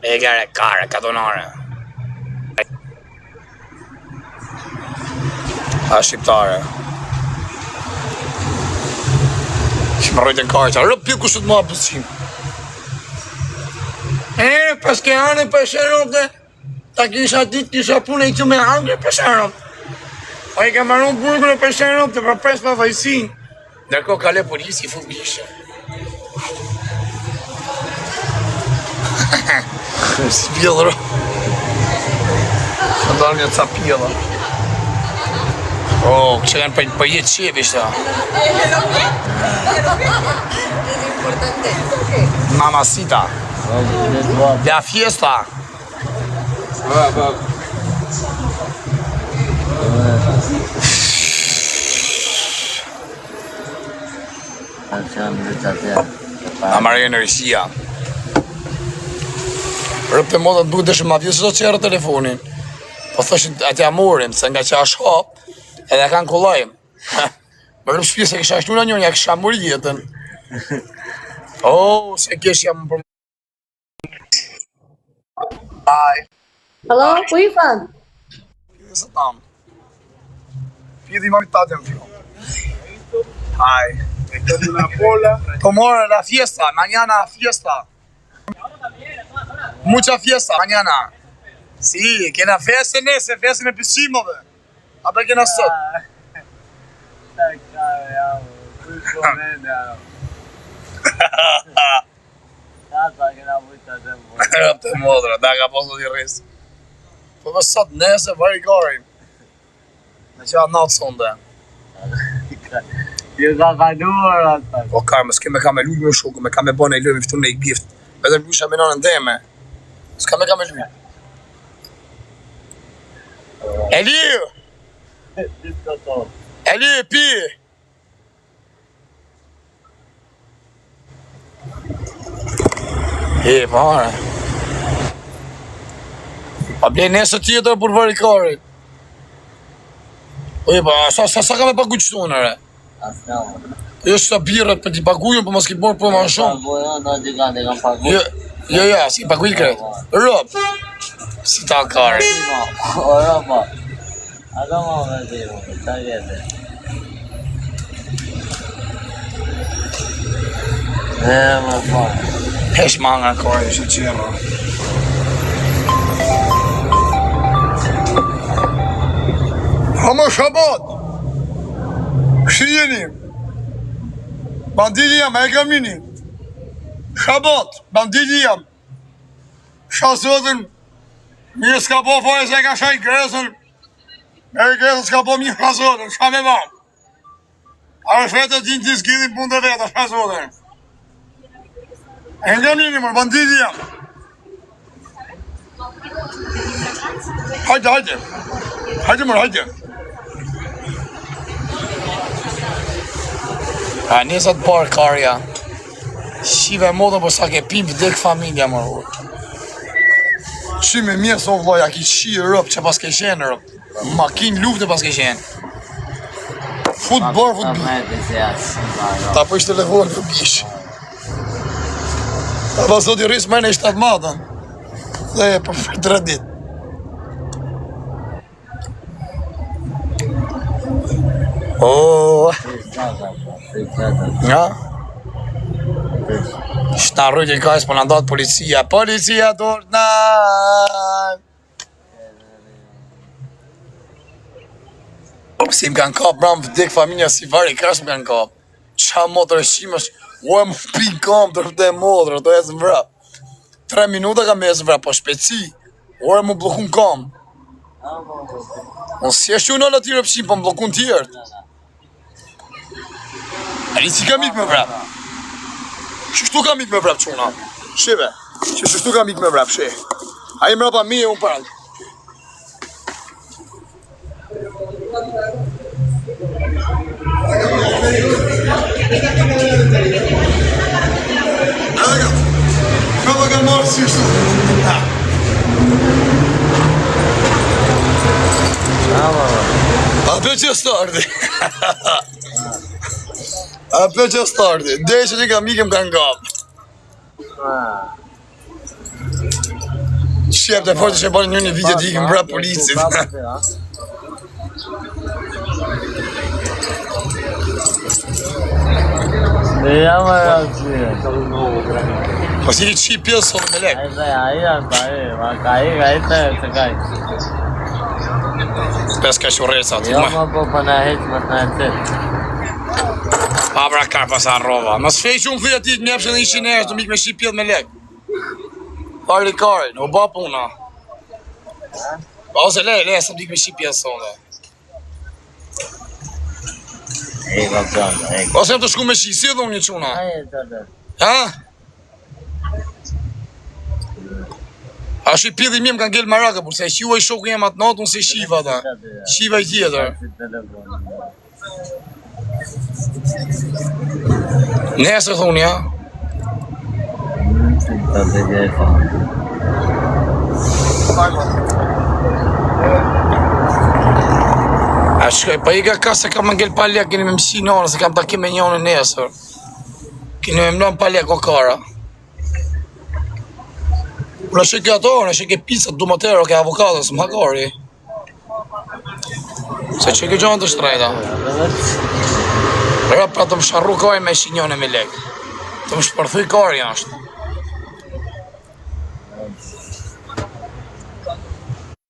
E gare kare, katonare. A shqiptare. Shmë rrujtë në kare, që rëpë pjo kusht më apësim. Paske anë për shërëpë, ta kisha ditë kisha punë e që me angre për shërëpë. O i ka marrën burgën e për shërëpë të përpres për vajsin. Ndërko kale polisi i fugishe. Si pjellë, që ndarë një ca pjellë. Që janë për jetë qevi shta. Mamacita. La fiesta. Amarë energjia. Rëpë të modët duke dëshë ma vjesë do qërë telefonin. Po thëshin ati amorim, se nga që ashtë hap, edhe kanë kollajmë. Më rëpë shpjesë e kësha ashtu në njën, ja kësha mori jetën. Se kesh jam për... Hi. Hello, where are you from? Pjesë të tamë. Pjesë i mami tatëm fjo. Hi. Tomorrow la fiesta, mañana fiesta. Mucha fiesta, mañana. Sí, kena festën nese, festën e pisimove. Apo kena sot? Të modra, da ka poso t'i rrisë. Po vë sot nese, vari karin. Në që atë natë sonde. Jo ka kaluar ata. Po karë, më s'ke me ka me lujë me shokë, me ka me bane i lujë me fëtun e i gift. Vedem lusha me nanën teme. S'ka me ka me lujë. Eliu! Eliu, pi! Pare. Pa blej nesë tjetër për varikarit. Sa ka me pagu qëtu nëre? Jo që ta birët për t'i pagujën, për mos ki borë për ma shumë. Jo, si paguj kretë. Rëp. Si ta kare. Rëpa. Ata ma me t'iru, ta kete. Më farë. Hesh manga kare, që qërë. Hama shabat. Kështë jeni. Banditi jam, e kamini. Shabat, banditi jam. Shazotën. Mirë s'ka po fare se ka shaj gresën. E gresën s'ka po mirë shazotën, shka me mam. Are fete t'in t'i s'gidhin punë dhe veta, shazotën. E kamini, mërë, banditi jam. Hajde. Hajde, mërë, hajde. Nesat parë karja. Shive modën për sa ke pim vdek familja mërë. Shime mirë so vloj, a ki qi rëpë që pas ke shenë rëpë. Makin luftë pas ke shenë. Futbol. Ta për ishtë telefon të bishë. Ta pas do t'i rrisë mërë në 7 matën. Dhe për 3 ditë. Nga? Shta rrujtë i kajsë për në ndatë policia. Policia dorë naj! Si më kanë kap, bram vdek familja si vari, krash më kanë kap. Qa modrë shqimësh, oj më pin kam të rëte modrë, to jesë më vrap. 3 minuta kam jesë vrap, po shpeci. Oj më blokun kam. Unë si eshtu në në tjere pëshim, po më blokun tjertë. A një si kam ik me vrap. Shështu kam ik me vrap quna. Shive, shështu kam ik me vrap, shi. A i mrapa mi e unë parallë. Këllë kanë marë si shtu. A për që stardi. A për që stardi. Dhe që një kam ikëm kanë gabë. Shqip të fortë që bërë një video të ikën bra policit. Ne jam aty. Po si që i pjesë sonë me lek. Ai ma kai të kai. Pes ka shuresa aty. Jo ma po pa na heq më të në Pa bra ka pas arrova. Mas fej që unë thuj ati të mjepshe dhe ishin e të mik me shi pjesë me lek. Pari karin, u ba puna. Pa ose le, se më dik me shi pjesë sonë. E ka plan, e. Ose jam të shku me shi, si edhe unë një quna. Ai të. Ha? A shi pjedhi mi më kanë gellë maraka, por se e shiva i shoku jem atë natë, unë se shiva ta. Shiva i tjetër. Nesër thunë, ja? A shkoj, pa i ka se kam ngell pa lek, keni me mësi në se kam takim me njënë nesër. Keni me mlon pa lek o kara. Në shke ato, në shke pizzat, dumatero, ke avokatës, më hakari. Se që ke gjonë të shtrejta. Pra të më sharru kari me shi njënë me lek. Të më shpërthuj kari ashtë.